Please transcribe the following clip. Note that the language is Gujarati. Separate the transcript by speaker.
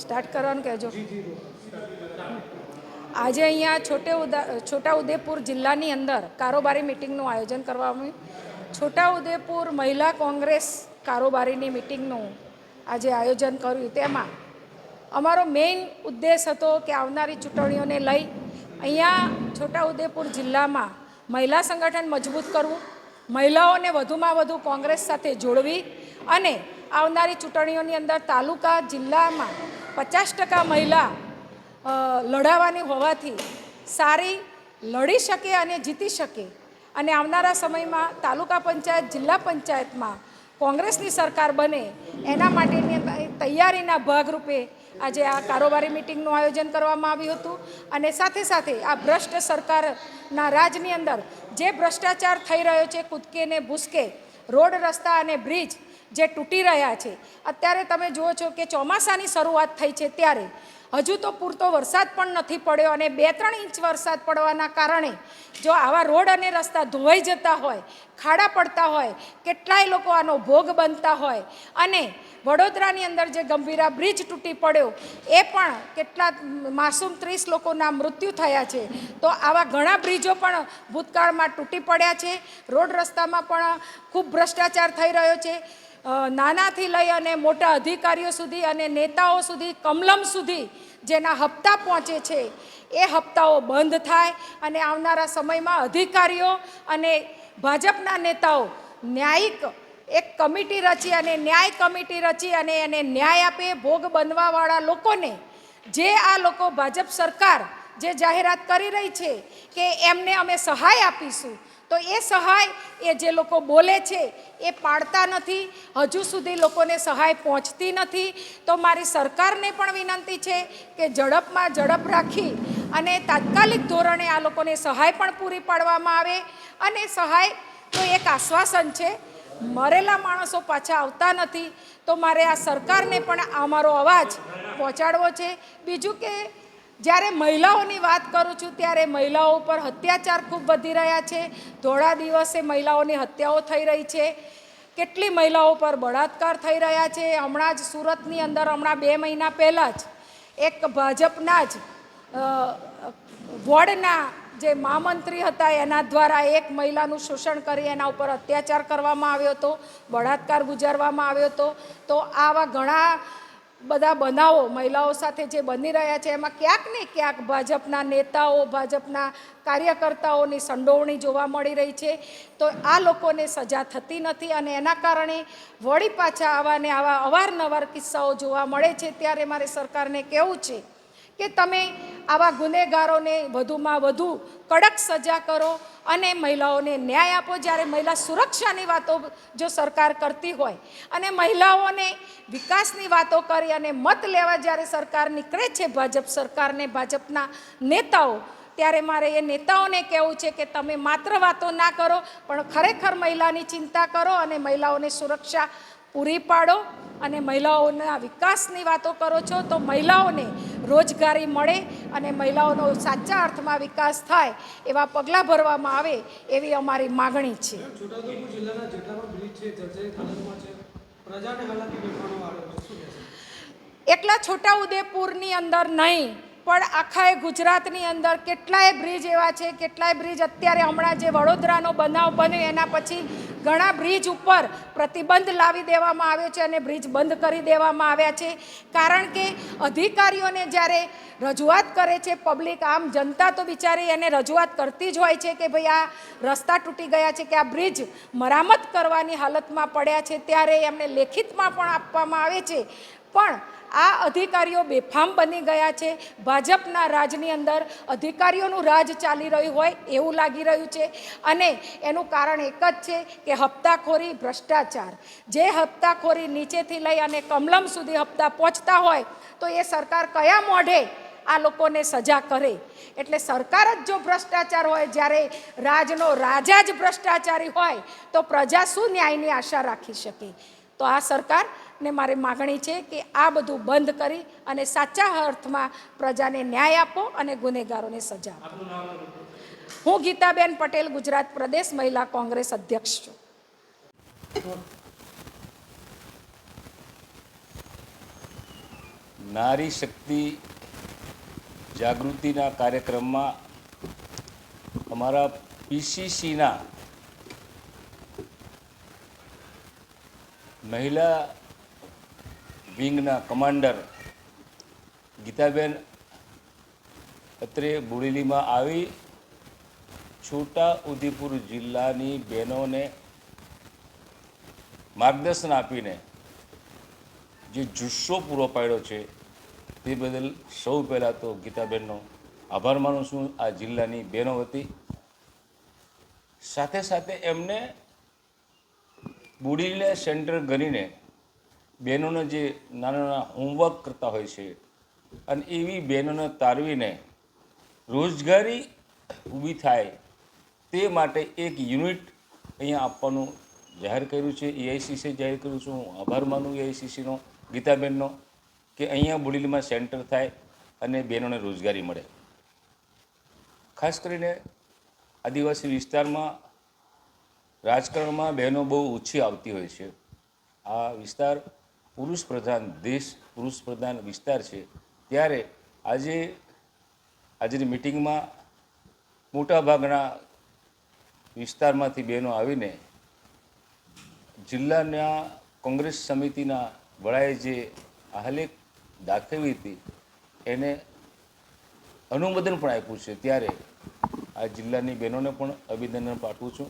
Speaker 1: સ્ટાર્ટ કરવાનું કહેજો. આજે અહીંયા છોટાઉદેપુર જિલ્લાની અંદર કારોબારી મિટિંગનું આયોજન કરવામાં આવ્યું. છોટાઉદેપુર મહિલા કોંગ્રેસ કારોબારીની મિટિંગનું આજે આયોજન કર્યું. તેમાં અમારો મેઇન ઉદ્દેશ હતો કે આવનારી ચૂંટણીઓને લઈ અહીંયા છોટાઉદેપુર જિલ્લામાં મહિલા સંગઠન મજબૂત કરવું, મહિલાઓને વધુમાં વધુ કોંગ્રેસ સાથે જોડવી અને આવનારી ચૂંટણીઓની અંદર તાલુકા જિલ્લામાં 50% મહિલા લડાવવાની હોવાથી સારી લડી શકે અને જીતી શકે અને આવનારા સમયમાં તાલુકા પંચાયત જિલ્લા પંચાયતમાં કોંગ્રેસની સરકાર બને એના માટેની તૈયારીના ભાગરૂપે આજે આ કારોબારી મિટિંગનું આયોજન કરવામાં આવ્યું હતું. અને સાથે સાથે આ ભ્રષ્ટ સરકારના રાજની અંદર જે ભ્રષ્ટાચાર થઈ રહ્યો છે, કૂદકે ને ભૂસકે રોડ રસ્તા અને બ્રિજ જે તૂટી રહ્યા છે, અત્યારે તમે જુઓ છો કે ચોમાસાની શરૂઆત થઈ છે ત્યારે હજુ તો પૂરતો વરસાદ પણ નથી પડ્યો અને 2-3 ઇંચ વરસાદ પડવાના કારણે જો આવા રોડ અને રસ્તા ધોવાઈ જતા હોય, ખાડા પડતા હોય, કેટલાય લોકો આનો ભોગ બનતા હોય અને વડોદરાની અંદર જે ગંભીરા બ્રિજ તૂટી પડ્યો એ પણ કેટલા માસૂમ 30 લોકોના મૃત્યુ થયા છે. તો આવા ઘણા બ્રિજો પણ ભૂતકાળમાં તૂટી પડ્યા છે. રોડ રસ્તામાં પણ ખૂબ ભ્રષ્ટાચાર થઈ રહ્યો છે. નાનાથી લઈ અને મોટા અધિકારીઓ સુધી અને નેતાઓ સુધી, કમલમ સુધી જેના હપ્તા પહોંચે છે એ હપ્તાઓ બંધ થાય અને આવનારા સમયમાં અધિકારીઓ અને ભાજપના નેતાઓ ન્યાયિક એક કમિટી રચી અને ન્યાય કમિટી રચી અને એને ન્યાય આપે. ભોગ બનવાવાળા લોકોને જે આ લોકો ભાજપ સરકાર જે જાહેરાત કરી રહી છે કે એમને અમે સહાય આપીશું, તો એ સહાય એ જે લોકો બોલે છે એ પાડતા નથી. હજુ સુધી લોકોને સહાય પહોંચતી નથી. તો મારી સરકારને પણ વિનંતી છે કે ઝડપમાં ઝડપ રાખી અને તાત્કાલિક ધોરણે આ લોકોને સહાય પણ પૂરી પાડવામાં આવે. અને સહાય તો એક આશ્વાસન છે, મરેલા માણસો પાછા આવતા નથી. તો મારે આ સરકારને પણ અમારો અવાજ પહોંચાડવો છે. બીજું કે જ્યારે મહિલાઓની વાત કરું છું ત્યારે મહિલાઓ ઉપર અત્યાચાર ખૂબ વધી રહ્યા છે. ધોળા દિવસે મહિલાઓની હત્યાઓ થઈ રહી છે. કેટલી મહિલાઓ પર બળાત્કાર થઈ રહ્યા છે. હમણાં જ સુરતની અંદર 2 મહિના પહેલાં જ એક ભાજપના જ વોર્ડના જે મહામંત્રી હતા એના દ્વારા એક મહિલાનું શોષણ કરી એના ઉપર અત્યાચાર કરવામાં આવ્યો હતો, બળાત્કાર ગુજારવામાં આવ્યો હતો. તો આવા ઘણા બધા બનાવો મહિલાઓ સાથે જે બની રહ્યા છે એમાં ક્યાંક ને ક્યાંક ભાજપના નેતાઓ, ભાજપના કાર્યકર્તાઓની સંડોવણી જોવા મળી રહી છે. તો આ લોકોને સજા થતી નથી અને એના કારણે વળી પાછા આવા ને આવા અવારનવાર કિસ્સાઓ જોવા મળે છે. ત્યારે મારે સરકારને કહેવું છે કે તમે આવા ગુનેગારોને વધુમાં વધુ કડક સજા કરો અને મહિલાઓને ન્યાય આપો. જ્યારે મહિલા સુરક્ષાની વાતો જો સરકાર કરતી હોય અને મહિલાઓને વિકાસની વાતો કરી અને મત લેવા જ્યારે સરકાર નીકળે છે, ભાજપ સરકારને, ભાજપના નેતાઓ, ત્યારે મારે એ નેતાઓને કહેવું છે કે તમે માત્ર વાતો ના કરો પણ ખરેખર મહિલાની ચિંતા કરો અને મહિલાઓને સુરક્ષા પૂરી પાડો. અને મહિલાઓના વિકાસની વાતો કરો છો તો મહિલાઓને રોજગારી મળે અને મહિલાઓનો સાચા અર્થમાં વિકાસ થાય એવા પગલાં ભરવામાં આવે એવી અમારી માગણી છે. એકલા છોટાઉદેપુરની અંદર નહીં પણ આખા ગુજરાતની અંદર કેટલાય બ્રિજ એવા છે, કેટલાય બ્રિજ અત્યારે હમણાં જે વડોદરાનો બનાવ બન્યો એના પછી ઘણા બ્રિજ ઉપર પ્રતિબંધ લાવી દેવામાં આવ્યો છે અને બ્રિજ બંધ કરી દેવામાં આવ્યા છે. કારણ કે અધિકારીઓને જ્યારે રજૂઆત કરે છે પબ્લિક, આમ જનતા તો બિચારી એને રજૂઆત કરતી જ હોય છે કે ભાઈ આ રસ્તા તૂટી ગયા છે કે આ બ્રિજ મરામત કરવાની હાલતમાં પડ્યા છે, ત્યારે એમને લેખિતમાં પણ આપવામાં આવે છે. પણ આ અધિકારીઓ બેફામ બની ગયા છે. ભાજપના રાજની અંદર અધિકારીઓનું રાજ ચાલી રહ્યું હોય એવું લાગી રહ્યું છે અને એનું કારણ એક જ છે કે હપ્તાખોરી, ભ્રષ્ટાચાર. જે હપ્તાખોરી નીચેથી લઈ અને કમલમ સુધી હપ્તા પહોંચતા હોય તો એ સરકાર કયા મોઢે આ લોકોને સજા કરે? એટલે સરકાર જ જો ભ્રષ્ટાચાર હોય, જ્યારે રાજનો રાજા જ ભ્રષ્ટાચારી હોય તો પ્રજા શું ન્યાયની આશા રાખી શકે? તો આ સરકારને મારી માગણી છે કે આ બધું બંધ કરી અને સાચા અર્થમાં પ્રજાને ન્યાય આપો અને ગુનેગારોને સજા આપો. હું ગીતાબેન પટેલ, ગુજરાત પ્રદેશ મહિલા કોંગ્રેસ અધ્યક્ષ છું.
Speaker 2: નારી શક્તિ જાગૃતિના કાર્યક્રમમાં અમારા પીસીસીના મહિલા વિંગના કમાન્ડર ગીતાબેન અત્રે બોડેલીમાં આવી છોટા ઉદેપુર જિલ્લાની બહેનોને માર્ગદર્શન આપીને જે જુસ્સો પૂરો પાડ્યો છે તે બદલ સૌ પહેલાં તો ગીતાબેનનો આભાર માનું છું આ જિલ્લાની બહેનો વતી. સાથે સાથે એમને બોડેલી સેન્ટર ગણીને બહેનોને જે નાના નાના હોમવર્ક કરતા હોય છે અને એવી બહેનોને તારવીને રોજગારી ઊભી થાય તે માટે એક યુનિટ અહીંયા આપવાનું જાહેર કર્યું છે. એઆઈસીસી જાહેર કર્યું છું. હું આભાર માનું એઆઈસીસીનો, ગીતાબેનનો, કે અહીંયા બોડેલીમાં સેન્ટર થાય અને બહેનોને રોજગારી મળે. ખાસ કરીને આદિવાસી વિસ્તારમાં રાજકારણમાં બહેનો બહુ ઓછી આવતી હોય છે. આ વિસ્તાર પુરુષ પ્રધાન દેશ, પુરુષ પ્રધાન વિસ્તાર છે. ત્યારે આજની મિટિંગમાં મોટાભાગના વિસ્તારમાંથી બહેનો આવીને જિલ્લાના કોંગ્રેસ સમિતિના વડાએ જે આલેખ દાખવી હતી એને અનુમોદન પણ આપ્યું છે. ત્યારે આ જિલ્લાની બહેનોને પણ અભિનંદન પાઠવું છું.